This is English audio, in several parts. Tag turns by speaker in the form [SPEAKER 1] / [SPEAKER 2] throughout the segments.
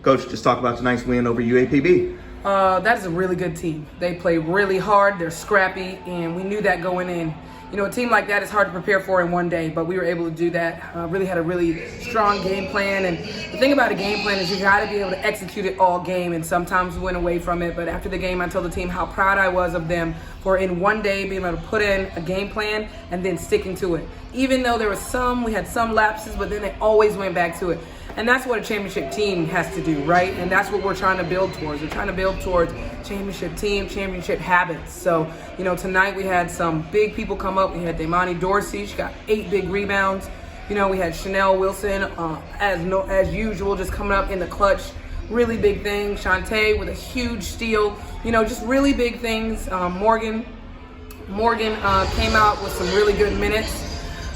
[SPEAKER 1] Coach, just talk about tonight's win over UAPB.
[SPEAKER 2] That is a really good team. They play really hard, they're scrappy, and we knew that going in. You know, a team like that is hard to prepare for in one day, but we were able to do that. Really had a really strong game plan, and the thing about a game plan is you got to be able to execute it all game, and sometimes we went away from it. But after the game, I told the team how proud I was of them for in one day being able to put in a game plan and then sticking to it. Even though we had some lapses, but then they always went back to it. And that's what a championship team has to do, right? And that's what we're trying to build towards. We're trying to build towards championship team, championship habits. So, you know, tonight we had some big people come up. We had Damani Dorsey. She got 8 big rebounds. You know, we had Janell Wilson, as usual, just coming up in the clutch. Really big thing. Shantae with a huge steal. You know, just really big things. Morgan came out with some really good minutes.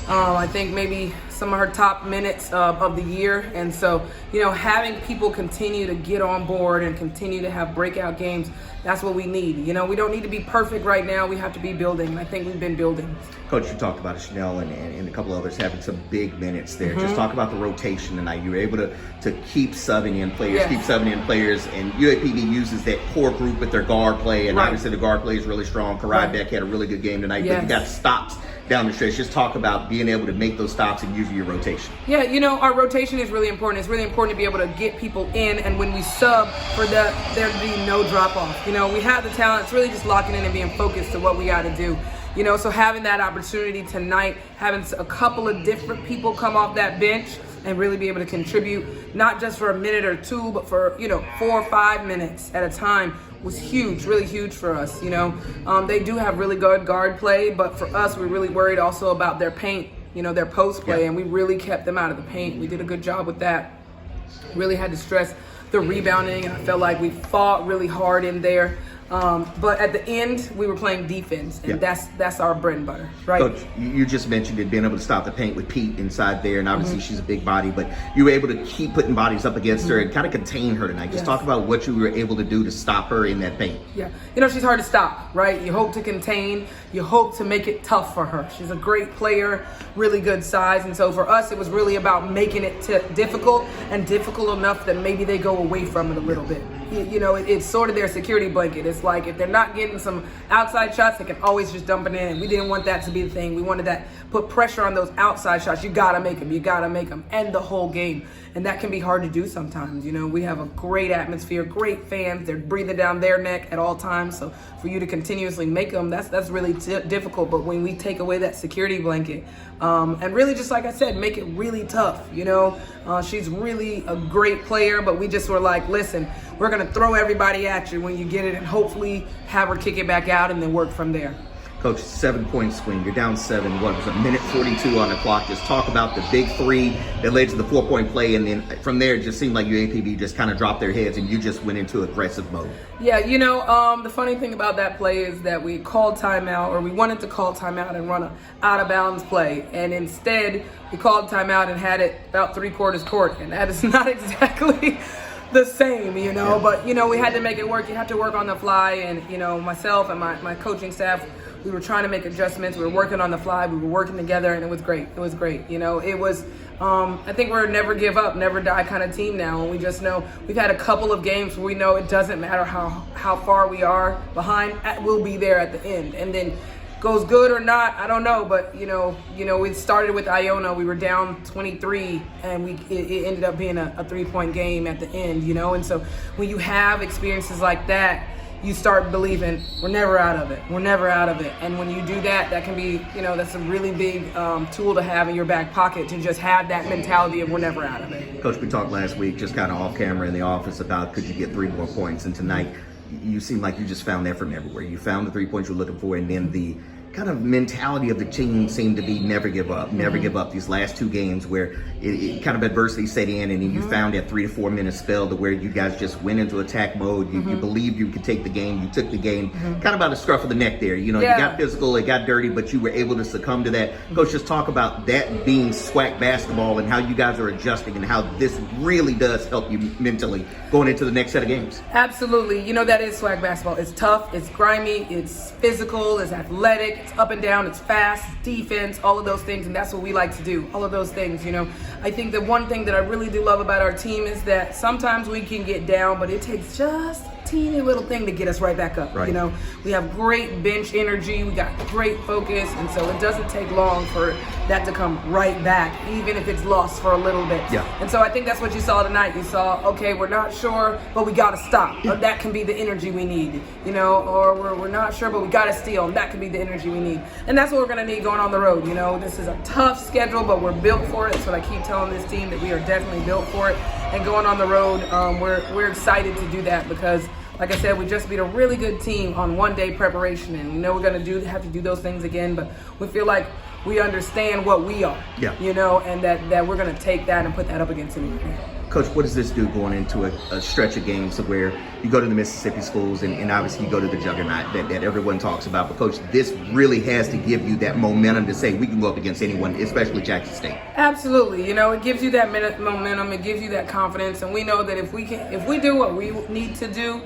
[SPEAKER 2] I think maybe some of her top minutes of the year. And so, you know, having people continue to get on board and continue to have breakout games, that's what we need. You know, we don't need to be perfect right now. We have to be building. I think we've been building.
[SPEAKER 1] Coach, you talked about Janell and a couple others having some big minutes there. Just talk about the rotation tonight. You were able to keep subbing in players, and UAPB uses that core group with their guard play, and obviously the guard play is really strong. Karai Beck had a really good game tonight, but you got stops down the stretch. Just talk about being able to make those stops and using your rotation.
[SPEAKER 2] Yeah, you know, our rotation is really important. It's really important to be able to get people in, and when we sub, for there to be no drop off. You know, we have the talent. It's really just locking in and being focused to what we got to do. You know, so having that opportunity tonight, having a couple of different people come off that bench and really be able to contribute, not just for a minute or two, but for, you know, 4 or 5 minutes at a time, was huge, really huge for us. You know, they do have really good guard play, but for us, we're really worried also about their paint, you know, their post play, and we really kept them out of the paint. We did a good job with that. Really had to stress the rebounding, and I felt like we fought really hard in there. But at the end, we were playing defense, and that's our bread and butter, right?
[SPEAKER 1] Coach, you just mentioned it, being able to stop the paint with Pete inside there, and obviously she's a big body, but you were able to keep putting bodies up against her and kind of contain her tonight. Just talk about what you were able to do to stop her in that paint. Yeah,
[SPEAKER 2] you know, she's hard to stop, right? You hope to contain, you hope to make it tough for her. She's a great player, really good size, and so for us, it was really about making it difficult, and difficult enough that maybe they go away from it a little bit. You know, it's sort of their security blanket. It's like if they're not getting some outside shots, they can always just dump it in. And we didn't want that to be the thing. We wanted that, put pressure on those outside shots. You gotta make them, and the whole game. And that can be hard to do sometimes. You know, we have a great atmosphere, great fans. They're breathing down their neck at all times. So for you to continuously make them, that's really difficult. But when we take away that security blanket, and really just like I said, make it really tough. You know, she's really a great player, but we just were like, listen, we're gonna throw everybody at you when you get it, and hopefully have her kick it back out and then work from there.
[SPEAKER 1] Coach, 7-point swing. You're down 7. What was it, 1:42 on the clock? Just talk about the big 3 that led to the 4-point play, and then from there, it just seemed like UAPB just kind of dropped their heads, and you just went into aggressive mode.
[SPEAKER 2] Yeah, you know, the funny thing about that play is that we called timeout, or we wanted to call timeout and run a out-of-bounds play, and instead, we called timeout and had it about 3/4 court, and that is not exactly the same, you know, but, you know, we had to make it work. You have to work on the fly, and, you know, myself and my coaching staff, we were trying to make adjustments. We were working on the fly. We were working together, and it was great. It was great. You know, it was, I think we're a never give up, never die kind of team now, and we just know we've had a couple of games where we know it doesn't matter how far we are behind, we'll be there at the end. And then goes good or not, I don't know, but you know, we started with Iona. We were down 23, and it ended up being a 3-point game at the end, you know. And so when you have experiences like that, you start believing we're never out of it. We're never out of it. And when you do that, that can be, you know, that's a really big tool to have in your back pocket, to just have that mentality of we're never out of it.
[SPEAKER 1] Coach, we talked last week, just kind of off camera in the office, about could you get 3 more points, and tonight you seem like you just found that from everywhere. You found the 3 points you're looking for, and then the kind of mentality of the team seemed to be never give up, never give up. These last 2 games where it kind of adversity set in, and then you found that 3 to 4 minute spell to where you guys just went into attack mode. You believed you could take the game. You took the game kind of by the scruff of the neck there. You know, you got physical, it got dirty, but you were able to succumb to that. Coach, just talk about that being SWAC basketball and how you guys are adjusting, and how this really does help you mentally going into the next set of games.
[SPEAKER 2] Absolutely. You know, that is SWAC basketball. It's tough, it's grimy, it's physical, it's athletic. it's up and down, it's fast, defense, all of those things, and that's what we like to do, all of those things, you know. I think the one thing that I really do love about our team is that sometimes we can get down, but it takes just a teeny little thing to get us right back up,
[SPEAKER 1] right.
[SPEAKER 2] You know. We have great bench energy, we got great focus, and so it doesn't take long for that to come right back, even if it's lost for a little bit.
[SPEAKER 1] Yeah.
[SPEAKER 2] And so I think that's what you saw tonight. You saw, okay, we're not sure, but we got to stop.
[SPEAKER 1] Yeah.
[SPEAKER 2] That can be the energy we need, you know, or we're not sure, but we got to steal, and that can be the energy we need. And that's what we're going to need going on the road, you know. This is a tough schedule, but we're built for it. So I keep telling this team that we are definitely built for it. And going on the road, we're excited to do that because, like I said, we just beat a really good team on one-day preparation, and we know we're going to have to do those things again, but we feel like we understand what we are,
[SPEAKER 1] yeah.
[SPEAKER 2] You know, and that we're going to take that and put that up against anybody.
[SPEAKER 1] Coach, what does this do going into a stretch of games of where you go to the Mississippi schools and obviously you go to the juggernaut that everyone talks about, but Coach, this really has to give you that momentum to say we can go up against anyone, especially Jackson State.
[SPEAKER 2] Absolutely. You know, it gives you that momentum, it gives you that confidence, and we know that if we do what we need to do,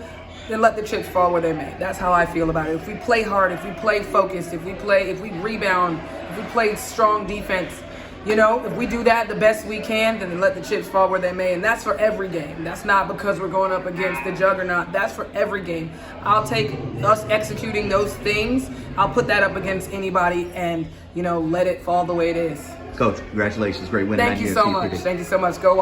[SPEAKER 2] then let the chips fall where they may. That's how I feel about it. If we play hard, if we play focused, if we rebound, if we play strong defense, you know, if we do that the best we can, then let the chips fall where they may. And that's for every game. That's not because we're going up against the juggernaut. That's for every game. I'll take us executing those things. I'll put that up against anybody and, you know, let it fall the way it is.
[SPEAKER 1] Coach, congratulations. Great win.
[SPEAKER 2] Thank you so much. Thank you so much. Go